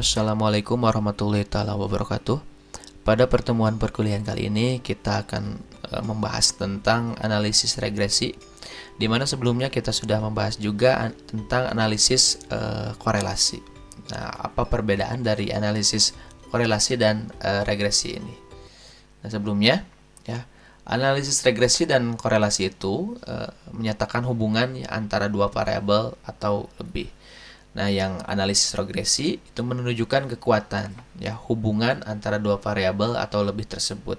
Assalamualaikum warahmatullahi taala wabarakatuh. Pada pertemuan perkuliahan kali ini kita akan membahas tentang analisis regresi, di mana sebelumnya kita sudah membahas juga tentang analisis korelasi. Nah, apa perbedaan dari analisis korelasi dan regresi ini? Nah, sebelumnya ya, analisis regresi dan korelasi itu menyatakan hubungan antara dua variabel atau lebih. Nah, yang analisis regresi itu menunjukkan kekuatan, ya, hubungan antara dua variabel atau lebih tersebut.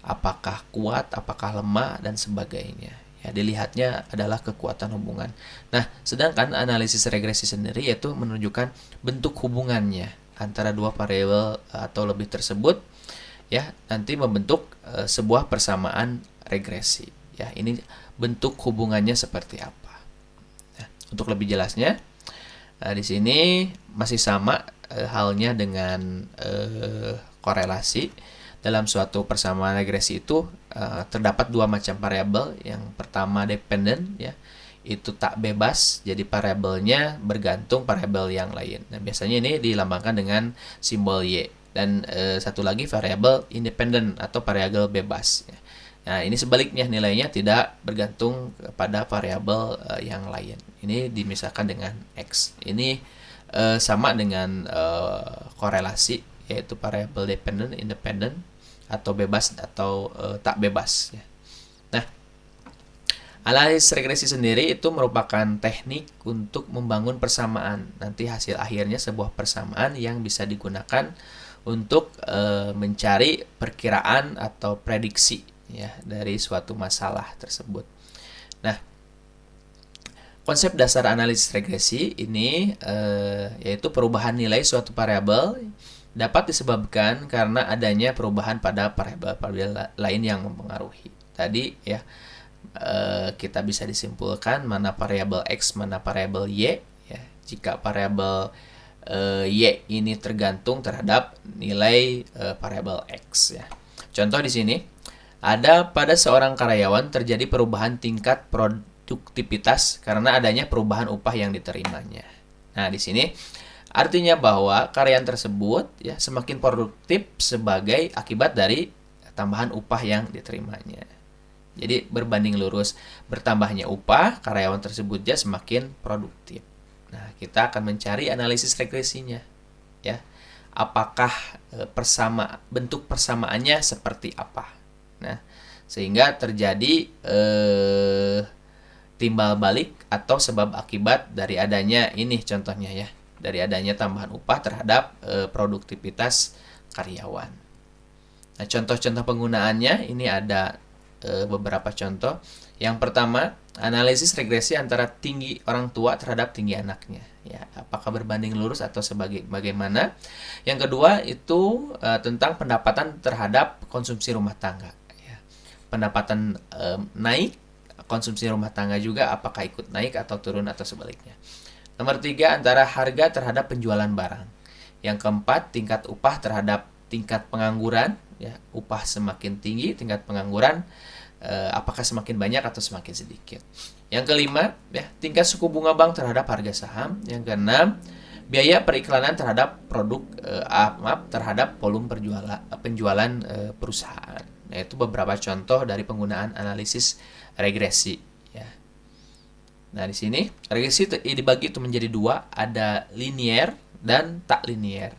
Apakah kuat, apakah lemah, dan sebagainya. Ya, dilihatnya adalah kekuatan hubungan. Nah, sedangkan analisis regresi sendiri yaitu menunjukkan bentuk hubungannya antara dua variabel atau lebih tersebut, ya, nanti membentuk sebuah persamaan regresi. Ya, ini bentuk hubungannya seperti apa. Nah, untuk lebih jelasnya, di sini masih sama halnya dengan korelasi. Dalam suatu persamaan regresi itu terdapat dua macam variabel. Yang pertama dependent, ya, itu tak bebas, jadi variabelnya bergantung variabel yang lain. Nah, biasanya ini dilambangkan dengan simbol Y. Dan satu lagi variabel independent atau variabel bebas. Ya. Nah, ini sebaliknya, nilainya tidak bergantung pada variabel yang lain. Ini dimisahkan dengan X. Ini sama dengan korelasi, yaitu variabel dependent, independent, atau bebas atau tak bebas. Ya. Nah, analisis regresi sendiri itu merupakan teknik untuk membangun persamaan. Nanti hasil akhirnya sebuah persamaan yang bisa digunakan untuk mencari perkiraan atau prediksi, ya, dari suatu masalah tersebut. Nah, konsep dasar analisis regresi ini yaitu perubahan nilai suatu variabel dapat disebabkan karena adanya perubahan pada variabel lain yang mempengaruhi. Tadi, ya, kita bisa disimpulkan mana variabel X, mana variabel Y. Ya. Jika variabel Y ini tergantung terhadap nilai variabel X. Ya. Contoh di sini, ada pada seorang karyawan terjadi perubahan tingkat produktivitas karena adanya perubahan upah yang diterimanya. Nah, di sini artinya bahwa karyawan tersebut, ya, semakin produktif sebagai akibat dari tambahan upah yang diterimanya. Jadi berbanding lurus, bertambahnya upah, karyawan tersebut ya semakin produktif. Nah, kita akan mencari analisis regresinya, ya. Apakah bentuk persamaannya seperti apa? Nah, sehingga terjadi timbal balik atau sebab akibat dari adanya ini, contohnya, ya, dari adanya tambahan upah terhadap produktivitas karyawan. Nah, contoh-contoh penggunaannya ini ada beberapa contoh. Yang pertama, analisis regresi antara tinggi orang tua terhadap tinggi anaknya. Ya, apakah berbanding lurus atau bagaimana? Yang kedua itu tentang pendapatan terhadap konsumsi rumah tangga. Ya. Pendapatan naik, konsumsi rumah tangga juga apakah ikut naik atau turun atau sebaliknya. Nomor 3, antara harga terhadap penjualan barang. Yang keempat, tingkat upah terhadap tingkat pengangguran. Ya, upah semakin tinggi, tingkat pengangguran apakah semakin banyak atau semakin sedikit. Yang kelima, ya, tingkat suku bunga bank terhadap harga saham. Yang keenam, biaya periklanan terhadap terhadap volume penjualan perusahaan. Nah, itu beberapa contoh dari penggunaan analisis regresi. Ya. Nah, di sini regresi dibagi itu menjadi dua, ada linear dan tak linear.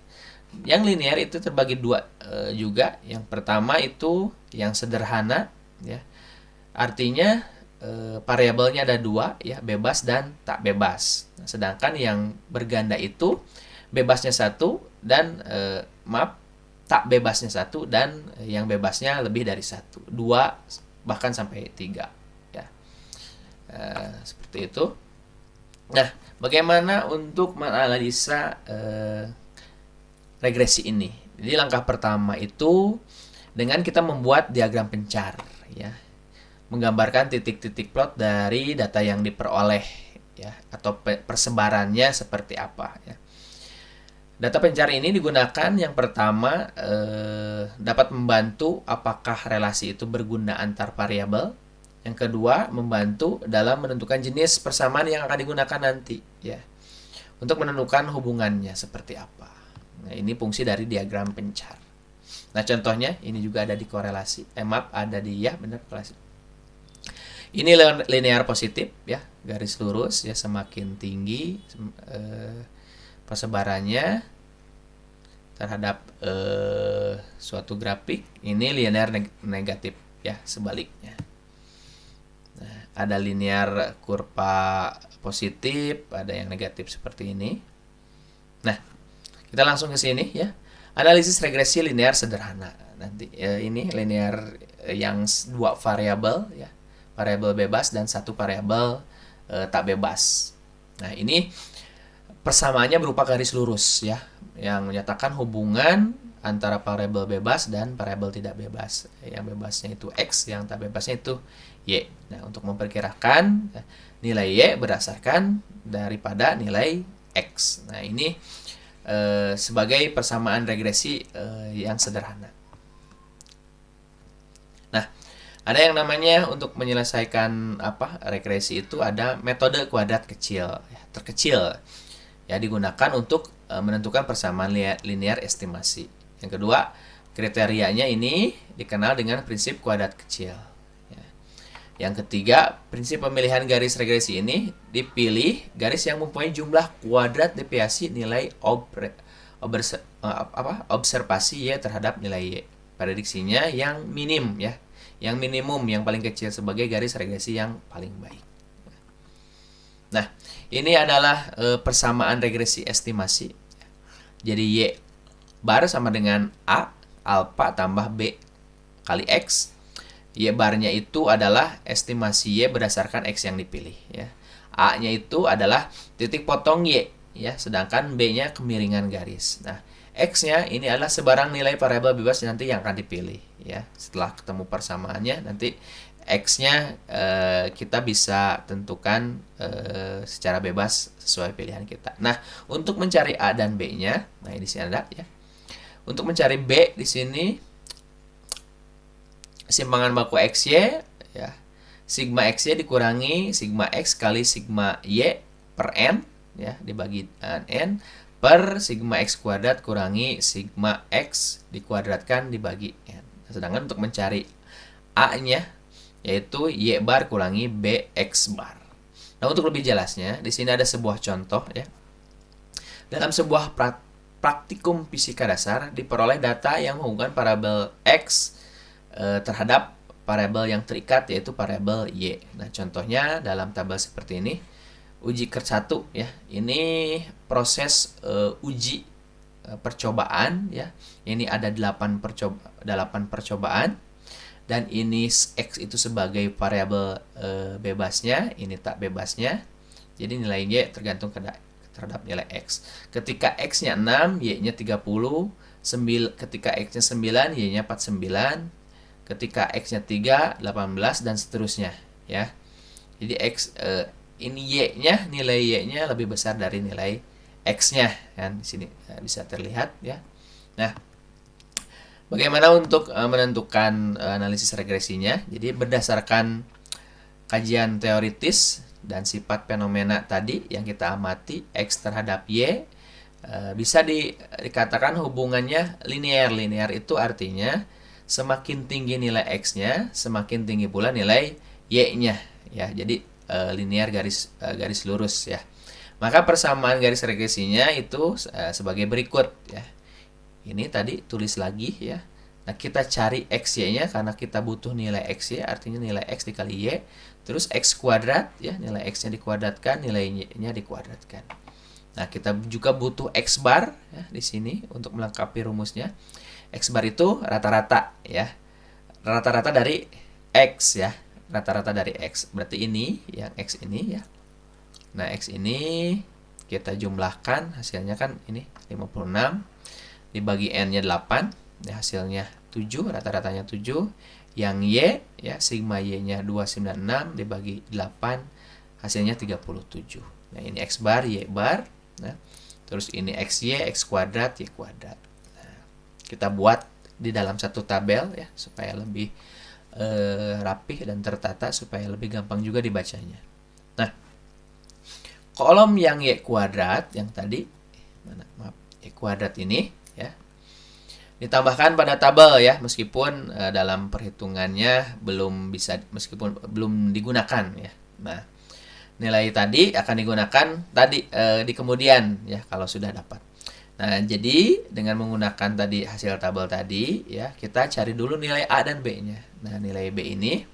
Yang linear itu terbagi dua juga. Yang pertama itu yang sederhana, ya. Artinya variabelnya ada dua, ya, bebas dan tak bebas. Nah, sedangkan yang berganda itu bebasnya satu dan tak bebasnya satu, dan yang bebasnya lebih dari satu, dua bahkan sampai tiga. Ya. Seperti itu. Nah, bagaimana untuk menganalisa regresi ini? Jadi langkah pertama itu dengan kita membuat diagram pencar, ya, menggambarkan titik-titik plot dari data yang diperoleh, ya, atau persebarannya seperti apa, ya. Data pencar ini digunakan yang pertama dapat membantu apakah relasi itu berguna antar variabel. Yang kedua, membantu dalam menentukan jenis persamaan yang akan digunakan nanti, ya, untuk menentukan hubungannya seperti apa. Nah, ini fungsi dari diagram pencar. Nah, contohnya ini juga ada di korelasi. Maaf, ada di ya benar korelasi. Ini linear positif ya, garis lurus ya, semakin tinggi persebarannya terhadap suatu grafik. Ini linear negatif ya, sebaliknya. Nah, ada linear kurva positif, ada yang negatif seperti ini. Nah, kita langsung ke sini ya. Analisis regresi linear sederhana. Nanti ini linear yang dua variabel ya, variabel bebas dan satu variabel tak bebas. Nah, ini persamaannya berupa garis lurus ya, yang menyatakan hubungan antara variabel bebas dan variabel tidak bebas. Yang bebasnya itu X, yang tak bebasnya itu Y. Nah, untuk memperkirakan nilai Y berdasarkan daripada nilai X. Nah, ini sebagai persamaan regresi yang sederhana. Nah, ada yang namanya untuk menyelesaikan regresi itu ada metode kuadrat kecil, ya, terkecil, ya, digunakan untuk menentukan persamaan linear estimasi. Yang kedua, kriterianya ini dikenal dengan prinsip kuadrat kecil. Yang ketiga, prinsip pemilihan garis regresi ini dipilih garis yang mempunyai jumlah kuadrat deviasi nilai observasi Y terhadap nilai Y. Prediksinya yang minim ya, yang minimum, yang paling kecil sebagai garis regresi yang paling baik. Nah, ini adalah persamaan regresi estimasi. Jadi Y bar sama dengan A alfa tambah B kali X. Y barnya itu adalah estimasi Y berdasarkan X yang dipilih ya. A-nya itu adalah titik potong Y ya, sedangkan B-nya kemiringan garis. Nah, X-nya ini adalah sebarang nilai variabel bebas nanti yang akan dipilih ya. Setelah ketemu persamaannya, nanti X-nya kita bisa tentukan secara bebas sesuai pilihan kita. Nah, untuk mencari A dan B-nya, nah ini sini ada ya. Untuk mencari B di sini simpangan baku XY ya, sigma XY dikurangi sigma X kali sigma Y per N ya, dibagi N per sigma X kuadrat kurangi sigma X dikuadratkan dibagi N. Sedangkan untuk mencari A-nya yaitu Y bar kurangi BX bar. Nah, untuk lebih jelasnya di sini ada sebuah contoh ya. Dalam sebuah praktikum fisika dasar diperoleh data yang menghubungkan variabel X terhadap variabel yang terikat yaitu variabel Y. Nah, contohnya dalam tabel seperti ini, uji ke-1 ya. Ini proses uji percobaan ya. Ini ada 8 percobaan dan ini X itu sebagai variabel bebasnya, ini tak bebasnya. Jadi nilai Y tergantung terhadap nilai X. Ketika X-nya 6, Y-nya 30, ketika X-nya 9, Y-nya 49. Ketika X-nya 3, 18 dan seterusnya ya. Jadi ini Y-nya, nilai Y-nya lebih besar dari nilai X-nya kan, di sini bisa terlihat ya. Nah, bagaimana untuk menentukan analisis regresinya? Jadi berdasarkan kajian teoritis dan sifat fenomena tadi yang kita amati X terhadap Y, bisa dikatakan hubungannya linear. Linear itu artinya semakin tinggi nilai X-nya, semakin tinggi pula nilai Y-nya ya. Jadi linear garis lurus ya. Maka persamaan garis regresinya itu sebagai berikut ya. Ini tadi tulis lagi ya. Nah, kita cari XY-nya karena kita butuh nilai XY, artinya nilai X dikali Y, terus X kuadrat ya, nilai X-nya dikuadratkan, nilai Y-nya dikuadratkan. Nah, kita juga butuh X bar ya di sini untuk melengkapi rumusnya. X bar itu rata-rata ya, rata-rata dari X ya, rata-rata dari X, berarti ini yang X ini ya. Nah, X ini kita jumlahkan, hasilnya kan ini 56 dibagi N-nya 8 ya, hasilnya 7, rata-ratanya 7. Yang Y ya, sigma Y-nya 296 dibagi 8, hasilnya 37. Nah, ini X bar, Y bar. Nah, terus ini XY, X kuadrat, Y kuadrat. Kita buat di dalam satu tabel ya, supaya lebih rapih dan tertata, supaya lebih gampang juga dibacanya. Nah, kolom yang Y kuadrat yang tadi Y kuadrat ini ya. Ditambahkan pada tabel ya, meskipun dalam perhitungannya meskipun belum digunakan ya. Nah, nilai tadi akan digunakan di kemudian ya kalau sudah dapat. Nah, jadi dengan menggunakan tadi hasil tabel tadi ya, kita cari dulu nilai A dan B-nya. Nah, nilai B ini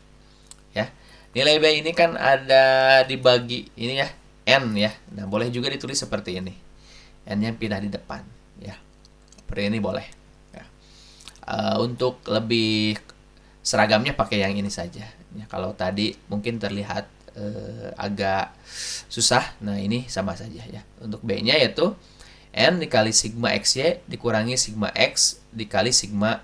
ya. Nilai B ini kan ada dibagi ini ya, N ya. Nah, boleh juga ditulis seperti ini. N-nya pindah di depan ya. Seperti ini boleh. Ya. Untuk lebih seragamnya pakai yang ini saja. Ya, kalau tadi mungkin terlihat agak susah. Nah, ini sama saja ya. Untuk B-nya yaitu N dikali sigma XY dikurangi sigma X dikali sigma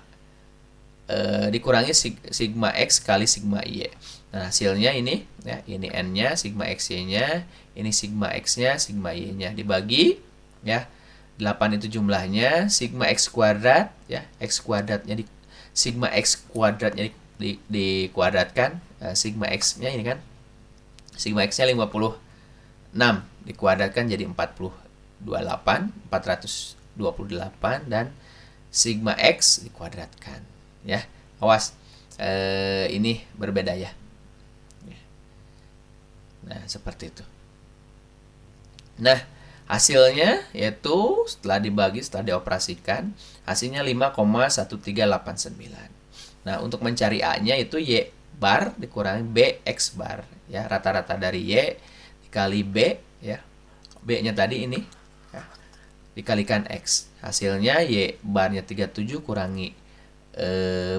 sigma X kali sigma Y. Nah, hasilnya ini ya, ini N-nya, sigma XY-nya, ini sigma X-nya, sigma Y-nya dibagi ya. 8 itu jumlahnya, sigma X kuadrat ya, X kuadratnya sigma X kuadratnya dikuadratkan, sigma X-nya ini kan. Sigma X-nya 56 dikuadratkan jadi 428 dan sigma X dikuadratkan ya. Awas, ini berbeda ya. Nah, seperti itu. Nah, hasilnya yaitu setelah dioperasikan, hasilnya 5,1389. Nah, untuk mencari A-nya itu Y bar dikurangi B X bar ya, rata-rata dari Y dikali B ya. B-nya tadi ini ya, dikalikan X. Hasilnya Y barnya 37 kurangi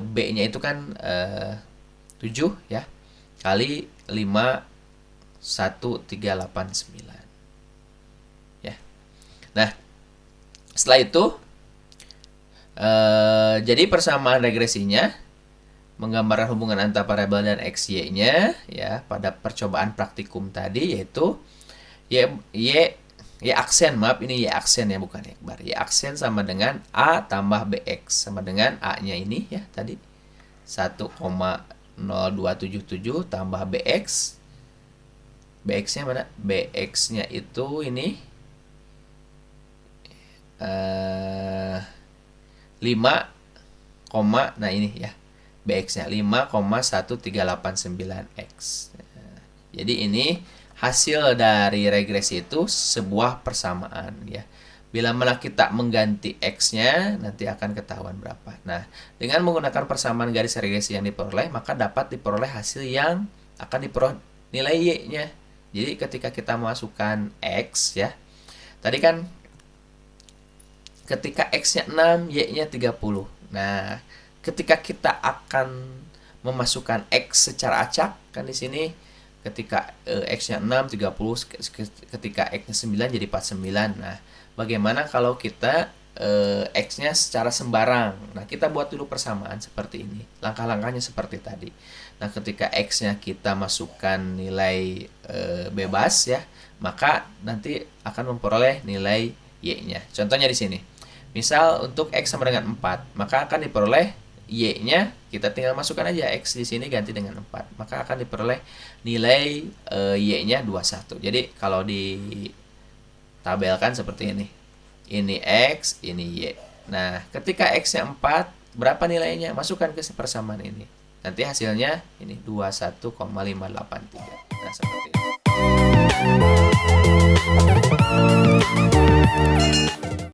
B-nya itu kan 7 ya, kali 51389 ya. Nah, setelah itu jadi persamaan regresinya menggambarkan hubungan antara variabel dan XY-nya ya pada percobaan praktikum tadi, yaitu Y aksen, maaf ini Y aksen ya, bukan Y bar. Y aksen sama dengan A tambah BX sama dengan A-nya ini ya tadi 1,0277 tambah BX. BX-nya mana? BX-nya itu ini 5, nah ini ya. BX-nya 5,1389X. Jadi ini hasil dari regresi itu sebuah persamaan ya. Bila mana kita mengganti X-nya, nanti akan ketahuan berapa. Nah, dengan menggunakan persamaan garis regresi yang diperoleh, maka dapat diperoleh hasil yang akan diperoleh nilai Y-nya. Jadi ketika kita masukkan X ya, tadi kan ketika X-nya 6, Y-nya 30. Nah, ketika kita akan memasukkan X secara acak, kan di sini ketika X-nya 6, 30, ketika X-nya 9 jadi 49. Nah, bagaimana kalau kita X-nya secara sembarang? Nah, kita buat dulu persamaan seperti ini. Langkah-langkahnya seperti tadi. Nah, ketika X-nya kita masukkan nilai bebas ya, maka nanti akan memperoleh nilai Y-nya. Contohnya di sini. Misal untuk X sama dengan 4, maka akan diperoleh Y-nya, kita tinggal masukkan aja X di sini ganti dengan 4. Maka akan diperoleh nilai Y-nya 21. Jadi kalau ditabelkan seperti ini. Ini X, ini Y. Nah, ketika X-nya 4, berapa nilainya? Masukkan ke persamaan ini. Nanti hasilnya ini 21,583. Nah, seperti ini.